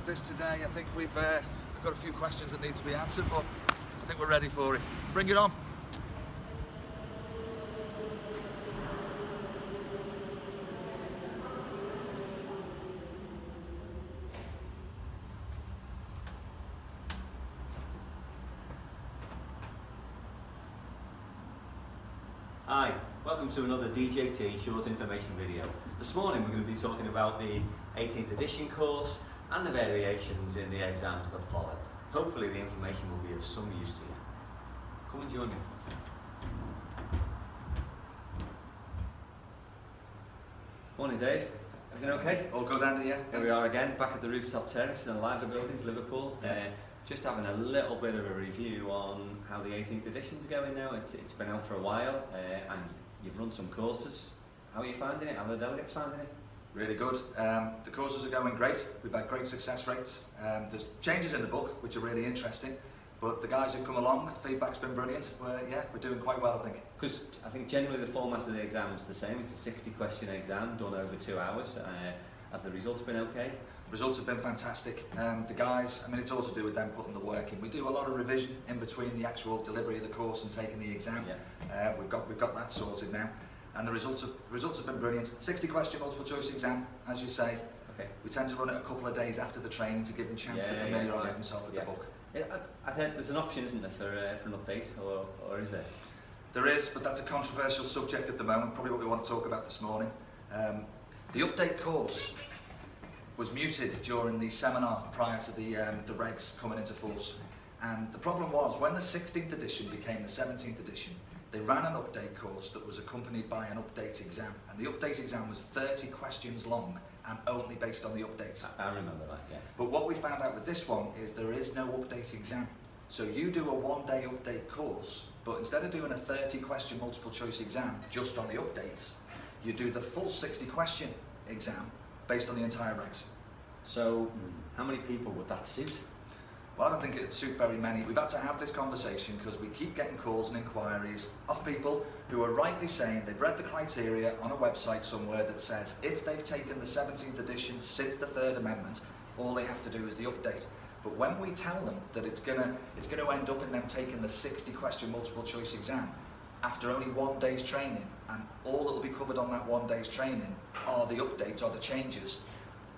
about this today. I think we've got a few questions that need to be answered, but I think we're ready for it. Bring it on. Hi, welcome to another DJT short information video. This morning we're going to be talking about the 18th edition course and the variations in the exams that follow. Hopefully the information will be of some use to you. Come and join me. Morning Dave, everything okay? All good, Andy, yeah? Here we are again, back at the rooftop terrace in the Liver buildings, Liverpool. Yeah. Just having a little bit of a review on how the 18th edition's going now. It's been out for a while and you've run some courses. How are you finding it? How are the delegates finding it? Really good. The courses are going great. We've had great success rates. There's changes in the book which are really interesting, but the guys who've come along, the feedback's been brilliant. We're doing quite well, I think. Because I think generally the format of the exam is the same. It's a 60 question exam done over 2 hours. Have the results been okay? Results have been fantastic. The guys, I mean, it's all to do with them putting the work in. We do a lot of revision in between the actual delivery of the course and taking the exam. Yeah. We've got that sorted now, and the results have been brilliant. 60 question multiple choice exam, as you say. Okay. We tend to run it a couple of days after the training to give them a chance to familiarise themselves with the book. I think there's an option, isn't there, for an update, or is there? There is, but that's a controversial subject at the moment. Probably what we want to talk about this morning. The update course was muted during the seminar prior to the regs coming into force. And the problem was, when the 16th edition became the 17th edition, they ran an update course that was accompanied by an update exam. And the update exam was 30 questions long and only based on the updates. I remember that, yeah. But what we found out with this one is there is no update exam. So you do a one-day update course, but instead of doing a 30 question multiple choice exam just on the updates, you do the full 60 question exam based on the entire regs. So, how many people would that suit? Well, I don't think it'd suit very many. We've had to have this conversation because we keep getting calls and inquiries of people who are rightly saying they've read the criteria on a website somewhere that says if they've taken the 17th edition since the Third Amendment, all they have to do is the update. But when we tell them that it's gonna end up in them taking the 60 question multiple choice exam after only 1 day's training, and all that will be covered on that 1 day's training are the updates or the changes,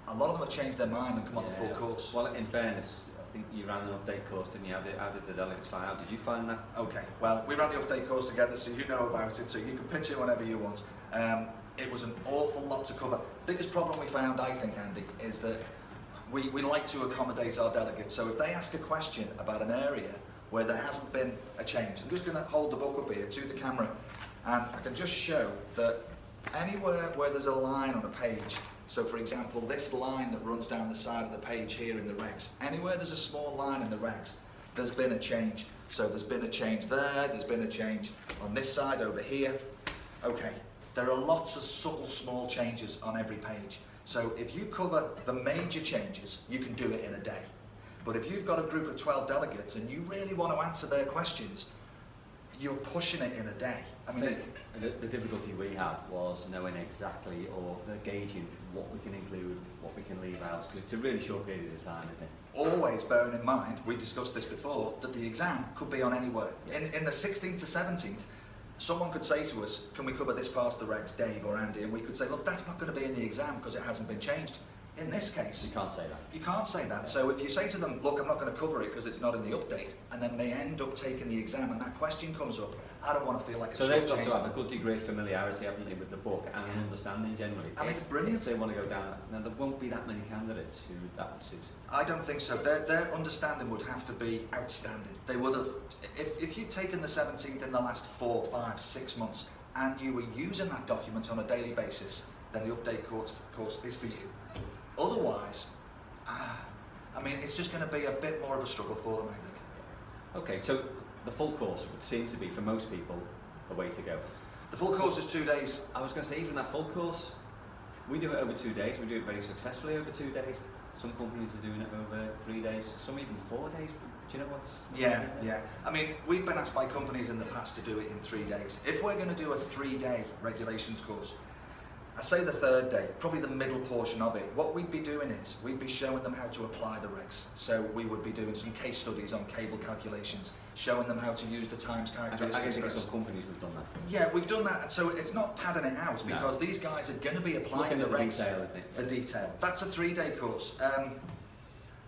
a lot of them have changed their mind and come on the full course. Well, in fairness, I think you ran an update course, didn't you? How did the delegates find out? Did you find that? Okay, well, we ran the update course together, so you know about it, so you can pitch it whenever you want. It was an awful lot to cover. Biggest problem we found, I think, Andy, is that we like to accommodate our delegates. So if they ask a question about an area where there hasn't been a change, I'm just going to hold the book up here to the camera, and I can just show that anywhere where there's a line on a page, so for example, this line that runs down the side of the page here in the regs, anywhere there's a small line in the regs, there's been a change. So there's been a change there's been a change on this side over here. Okay, there are lots of subtle small changes on every page. So if you cover the major changes, you can do it in a day. But if you've got a group of 12 delegates and you really want to answer their questions, you're pushing it in a day. I think the difficulty we had was knowing exactly or gauging what we can include, what we can leave out, because it's a really short period of time, isn't it? Always bearing in mind, we discussed this before, that the exam could be on anywhere. Yeah. In the 16th to 17th, someone could say to us, can we cover this past the regs, Dave or Andy? And we could say, look, that's not going to be in the exam because it hasn't been changed. In this case, you can't say that. You can't say that. So if you say to them, look, I'm not going to cover it because it's not in the update, and then they end up taking the exam and that question comes up, I don't want to feel like it's so they've got to have a good degree of familiarity, haven't they, with the book and an understanding generally. I mean, it's brilliant. If they want to go down, now there won't be that many candidates who that would suit. I don't think so. Their understanding would have to be outstanding. They would have, if you'd taken the 17th in the last 4, 5, 6 months and you were using that document on a daily basis, then the update course is for you. Otherwise, I mean, it's just going to be a bit more of a struggle for them, I think. Okay, so the full course would seem to be, for most people, the way to go. The full course is 2 days. I was going to say, even that full course, we do it over 2 days. We do it very successfully over 2 days. Some companies are doing it over 3 days, some even 4 days. Do you know what's... Yeah. I mean, we've been asked by companies in the past to do it in 3 days. If we're going to do a 3-day regulations course, I say the third day, probably the middle portion of it. What we'd be doing is, we'd be showing them how to apply the regs. So we would be doing some case studies on cable calculations, showing them how to use the times characteristics. I guess in graphs. some companies we've done that. Yeah, we've done that. So it's not padding it out, because these guys are going to be applying the regs detail, isn't it? for detail. That's a 3-day course.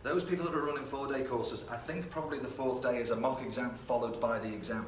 Those people that are running 4-day courses, I think probably the 4th day is a mock exam followed by the exam.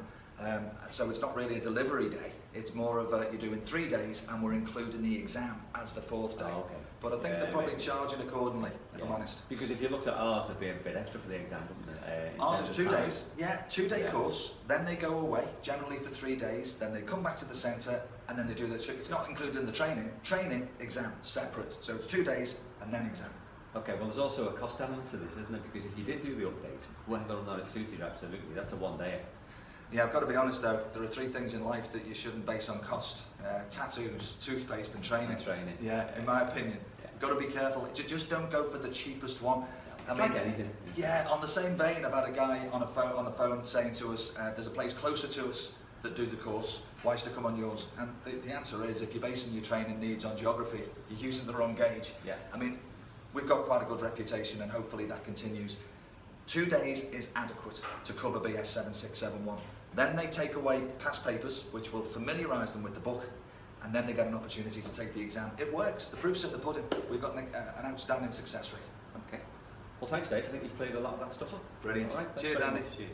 So it's not really a delivery day. It's more of you're doing 3 days and we're including the exam as the 4th day. Oh, okay. But I think they're probably charging accordingly, if I'm honest. Because if you looked at ours, there'd be a bit extra for the exam, wouldn't there? Ours is 2 days, 2-day course, then they go away, generally for 3 days, then they come back to the centre and then they do it's not included in the training, exam, separate. So it's 2 days and then exam. Okay, well there's also a cost element to this, isn't it? Because if you did do the update, whether or not it suited you, absolutely, that's a 1-day. Yeah, I've got to be honest though, there are 3 things in life that you shouldn't base on cost. Tattoos, toothpaste and training. Yeah, in my opinion. You've got to be careful. Just don't go for the cheapest one. It's like anything. Yeah, on the same vein, I've had a guy on the phone saying to us, there's a place closer to us that do the course, why should I come on yours? And the answer is, if you're basing your training needs on geography, you're using the wrong gauge. Yeah. I mean, we've got quite a good reputation and hopefully that continues. 2 days is adequate to cover BS 7671. Then they take away past papers, which will familiarise them with the book, and then they get an opportunity to take the exam. It works. The proof's in the pudding. We've got an outstanding success rate. Okay. Well, thanks, Dave. I think you've cleared a lot of that stuff up. Brilliant. All right, Cheers, Andy. Cheers.